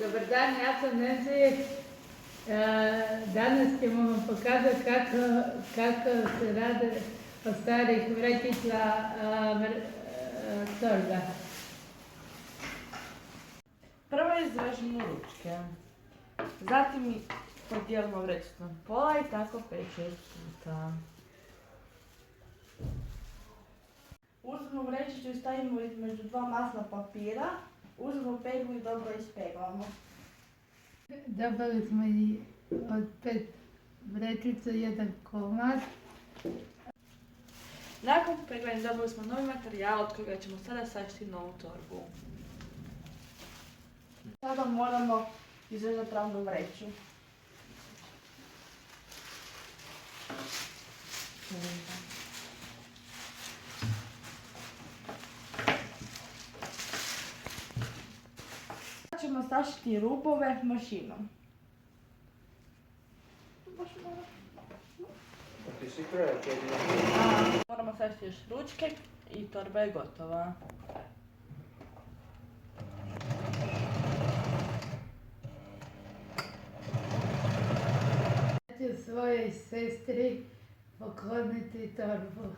Dobar dan, ja sam Nenze. Danas ćemo vam pokazati kako se rade od starih vrećica torba. Prvo izvežemo ručke, zatim podijelimo vrećicu na pola i tako 5-6 puta. Uzmemo vrećicu i stavimo između dva masna papira, uzmemo peglu i dobro ispeglamo. Dobili smo i od 5 vrećica jedan komad. Nakon peglanja dobili smo novi materijal od kojega ćemo sada sašiti novu torbu. Sada moramo izvezati ravnu vreću. Sada ćemo sašiti rubove mašinom. Moramo sašiti još ručke i torba je gotova. Ja ću svojoj sestri pokloniti torbu.